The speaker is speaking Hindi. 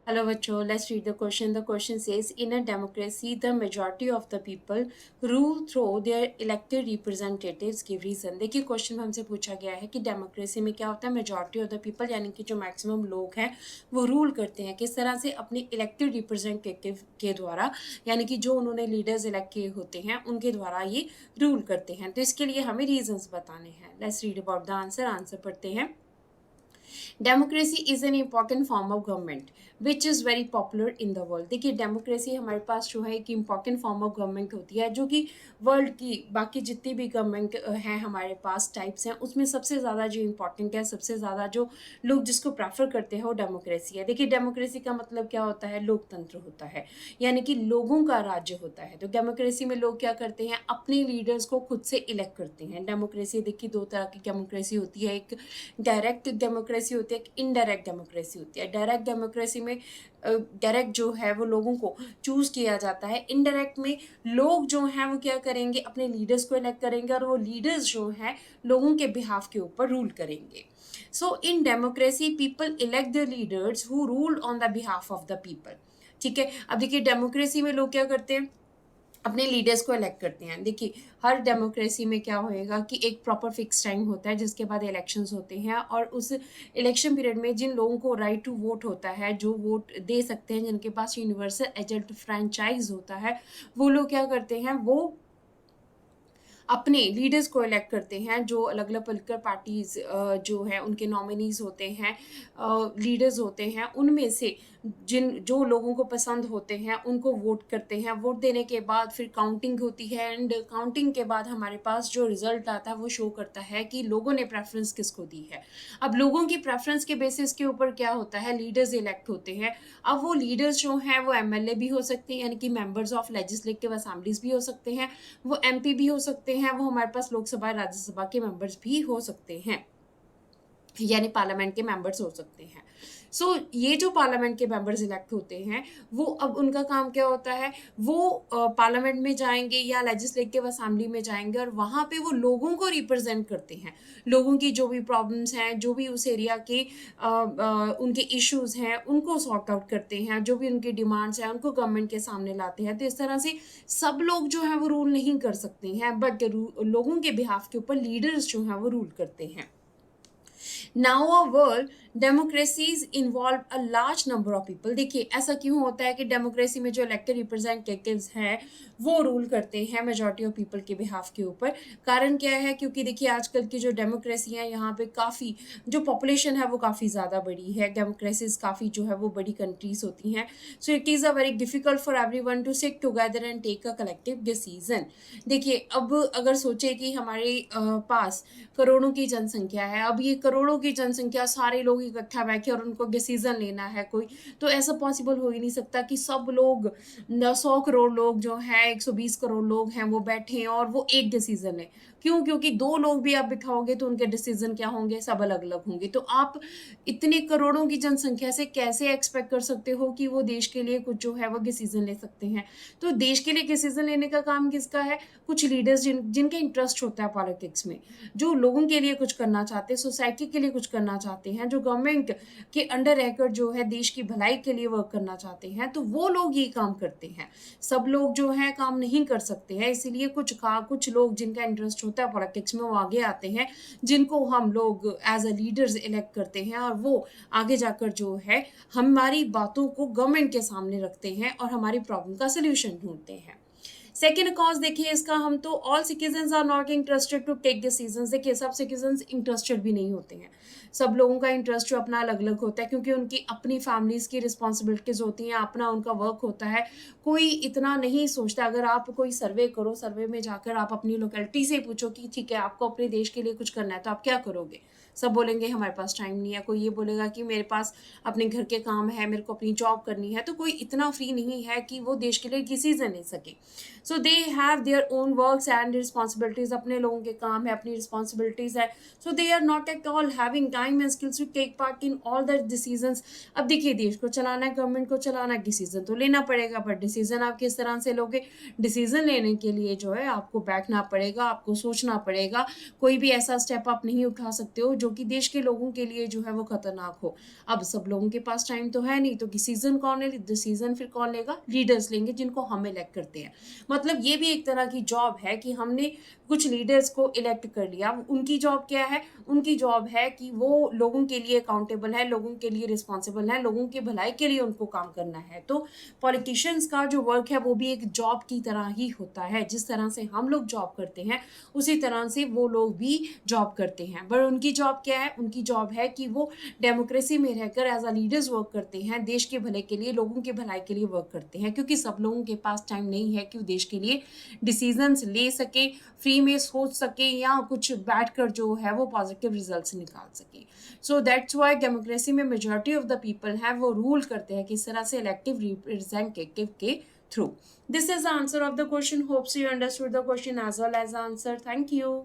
Hello, Vacho. Let's read the question. The question says, in a democracy, the majority of the people rule through their elected representatives. Give reason. देखिए क्वेश्चन में हमसे पूछा गया है कि डेमोक्रेसी में क्या होता है, मेजॉरिटी ऑफ द पीपल यानी कि जो मैक्सिमम लोग हैं वो रूल करते हैं किस तरह से, अपने इलेक्टेड रिप्रेजेंटेटिव के द्वारा, यानी कि जो उन्होंने लीडर्स इलेक्ट किए होते हैं उनके द्वारा ये रूल करते हैं। तो इसके लिए हमें रीजंस बताने हैं। Let's read about the answer. Answer पढ़ते हैं। Democracy is an important form of government which is very popular in the world. देखिए डेमोक्रेसी हमारे पास जो है एक इम्पॉर्टेंट फॉर्म ऑफ गवर्नमेंट होती है जो कि वर्ल्ड की बाकी जितनी भी गवर्नमेंट हैं हमारे पास टाइप्स हैं उसमें सबसे ज़्यादा जो इम्पॉर्टेंट है, सबसे ज़्यादा जो लोग जिसको प्रेफर करते हैं वो डेमोक्रेसी है। देखिए डेमोक्रेसी का मतलब क्या होता है, लोकतंत्र होता है, यानी कि लोगों का राज्य होता है। तो डेमोक्रेसी में लोग क्या करते हैं, अपने लीडर्स को खुद से इलेक्ट करते हैं। डेमोक्रेसी देखिए दो तरह की डेमोक्रेसी होती है, एक डायरेक्ट डेमोक्रेसी होती है, एक इनडायरेक्ट डेमोक्रेसी होती है। डायरेक्ट डेमोक्रेसी में डायरेक्ट जो है वो लोगों को चूज किया जाता है। इनडायरेक्ट में लोग जो हैं वो क्या करेंगे, अपने लीडर्स को इलेक्ट करेंगे और वो लीडर्स जो हैं लोगों के बिहाफ के ऊपर रूल करेंगे। So in democracy people elect the leaders who rule on the behalf of the people. ठीक है, अब देखिए डेमोक्रेसी में लोग क्या करते हैं, अपने लीडर्स को इलेक्ट करते हैं। देखिए हर डेमोक्रेसी में क्या होएगा कि एक प्रॉपर फिक्स टाइम होता है जिसके बाद इलेक्शंस होते हैं, और उस इलेक्शन पीरियड में जिन लोगों को राइट टू वोट होता है, जो वोट दे सकते हैं, जिनके पास यूनिवर्सल एडल्ट फ्रेंचाइज होता है, वो लोग क्या करते हैं, वो अपने लीडर्स को इलेक्ट करते हैं। जो अलग अलग पोलिटिकल पार्टीज जो है उनके नॉमिनीज होते हैं, लीडर्स होते हैं, उनमें से जिन जो लोगों को पसंद होते हैं उनको वोट करते हैं। वोट देने के बाद फिर काउंटिंग होती है, एंड काउंटिंग के बाद हमारे पास जो रिजल्ट आता है वो शो करता है कि लोगों ने प्रेफरेंस किसको दी है। अब लोगों की प्रेफरेंस के बेसिस के ऊपर क्या होता है, लीडर्स इलेक्ट होते हैं। अब वो लीडर्स जो हैं वो एमएलए भी हो सकते हैं, यानी कि मेंबर्स ऑफ लेजिस्लेटिव असेंबलीज भी हो सकते हैं, वो एमपी भी हो सकते हैं, वो हमारे पास लोकसभा राज्यसभा के मेंबर्स भी हो सकते हैं, यानी पार्लियामेंट के मेंबर्स हो सकते हैं। सो ये जो पार्लियामेंट के मेंबर्स इलेक्ट होते हैं वो अब उनका काम क्या होता है, वो पार्लियामेंट में जाएंगे या लेजिस्लेटिव असेंबली में जाएंगे और वहाँ पे वो लोगों को रिप्रेजेंट करते हैं। लोगों की जो भी प्रॉब्लम्स हैं, जो भी उस एरिया के उनके इश्यूज हैं उनको सॉर्ट आउट करते हैं, जो भी उनकी डिमांड्स हैं उनको गवर्नमेंट के सामने लाते हैं। तो इस तरह से सब लोग जो है वो रूल नहीं कर सकते हैं, बट लोगों के बिहाफ के ऊपर लीडर्स जो हैं वो रूल करते हैं। Now a world democracies involve a large number of people. देखिए ऐसा क्यों होता है कि डेमोक्रेसी में जो इलेक्टेड रिप्रेजेंटेटिव्स हैं वो रूल करते हैं मेजॉरिटी ऑफ पीपल के बिहाफ के ऊपर। कारण क्या है, क्योंकि देखिए आजकल की जो डेमोक्रेसी है यहाँ पे काफ़ी जो पॉपुलेशन है वो काफ़ी ज़्यादा बड़ी है। डेमोक्रेसीज काफ़ी जो है वो बड़ी कंट्रीज होती हैं। So it is a very difficult for every one to sit together and take a collective decision. देखिए अब अगर सोचे कि हमारे पास करोड़ों की जनसंख्या है, अब ये करोड़ों की जनसंख्या सारे लोग इकट्ठा बैठे और उनको डिसीजन लेना है कोई, तो ऐसा पॉसिबल हो ही नहीं सकता कि सब लोग 100 करोड़ लोग जो हैं, 120 करोड़ लोग हैं वो बैठे और वो एक डिसीजन लें। क्यों, क्योंकि दो लोग भी आप बिठाओगे तो उनके डिसीजन क्या होंगे, सब अलग अलग होंगे। तो आप इतने करोड़ों की जनसंख्या से कैसे एक्सपेक्ट कर सकते हो कि वो देश के लिए कुछ जो है वो डिसीजन ले सकते हैं। तो देश के लिए डिसीजन लेने का काम किसका है, कुछ लीडर्स जिनका इंटरेस्ट होता है पॉलिटिक्स में, जो लोगों के लिए कुछ करना चाहते हैं, सोसाइटी के लिए कुछ करना चाहते हैं, जो गवर्नमेंट के अंडर रहकर जो है देश की भलाई के लिए वर्क करना चाहते हैं, तो वो लोग ये काम करते हैं। सब लोग जो है काम नहीं कर सकते हैं, इसीलिए कुछ लोग जिनका इंटरेस्ट होता है पॉलिटिक्स में वो आगे आते हैं, जिनको हम लोग एज अ लीडर्स इलेक्ट करते हैं, और वो आगे जाकर जो है हमारी बातों को गवर्नमेंट के सामने रखते हैं और हमारी प्रॉब्लम का सोल्यूशन ढूंढते हैं। सेकेंड कॉज देखिए इसका, हम तो all citizens are not interested to take decisions. देखिए सब सिटीजन्स इंटरेस्टेड भी नहीं होते हैं। सब लोगों का इंटरेस्ट जो अपना अलग अलग होता है, क्योंकि उनकी अपनी फैमिलीज की रिस्पॉन्सिबिलिटीज होती हैं, अपना उनका वर्क होता है। कोई इतना नहीं सोचता। अगर आप कोई सर्वे करो, सर्वे में जाकर आप अपनी लोकेलिटी से पूछो कि ठीक है आपको अपने देश के लिए कुछ करना है तो आप क्या करोगे, सब बोलेंगे हमारे पास टाइम नहीं है। कोई ये बोलेगा कि मेरे पास अपने घर के काम है, मेरे को अपनी जॉब करनी है। तो कोई इतना फ्री नहीं है कि वो देश के लिए डिसीजन ले सके। So they have their own works and responsibilities, अपने लोगों के काम है, अपनी रिस्पॉन्सिबिलिटीज है। So they are not at all having time and skills to take part in all the decisions. अब देखिए देश को चलाना है, गवर्नमेंट को चलाना है, डिसीजन तो लेना पड़ेगा, बट डिसीजन आप किस तरह से लोगे। डिसीजन लेने के लिए जो है आपको बैठना पड़ेगा, आपको सोचना पड़ेगा। कोई भी ऐसा स्टेप आप नहीं उठा सकते हो जो कि देश के लोगों के लिए जो है वो खतरनाक हो। अब सब लोगों के पास टाइम तो है नहीं, तो डिसीजन कौन है, डिसीजन फिर कौन लेगा, लीडर्स लेंगे जिनको हम इलेक्ट करते हैं। मतलब ये भी एक तरह की जॉब है कि हमने कुछ लीडर्स को इलेक्ट कर लिया। उनकी जॉब क्या है, उनकी जॉब है कि वो लोगों के लिए अकाउंटेबल है, लोगों के लिए रिस्पॉन्सिबल है, लोगों की भलाई के लिए उनको काम करना है। तो पॉलिटिशियंस का जो वर्क है वो भी एक जॉब की तरह ही होता है। जिस तरह से हम लोग जॉब करते हैं उसी तरह से वो लोग भी जॉब करते हैं। पर उनकी जॉब क्या है, उनकी जॉब है कि वो डेमोक्रेसी में रहकर एज अ लीडर्स वर्क करते हैं, देश के भले के लिए, लोगों के भलाई के लिए वर्क करते हैं। क्योंकि सब लोगों के पास टाइम नहीं है कि वो देश के लिए डिसीजंस ले सके, फ्री में सोच सके या कुछ बैठकर जो है वो पॉजिटिव रिजल्ट्स निकाल सके। सो दैट्स वाई डेमोक्रेसी में मेजॉरिटी ऑफ द पीपल है वो रूल करते हैं किस तरह से इलेक्टिव रिप्रेजेंटेटिव के थ्रू। This is the answer of the question. Hopes you understood the question as well as the answer. Thank you.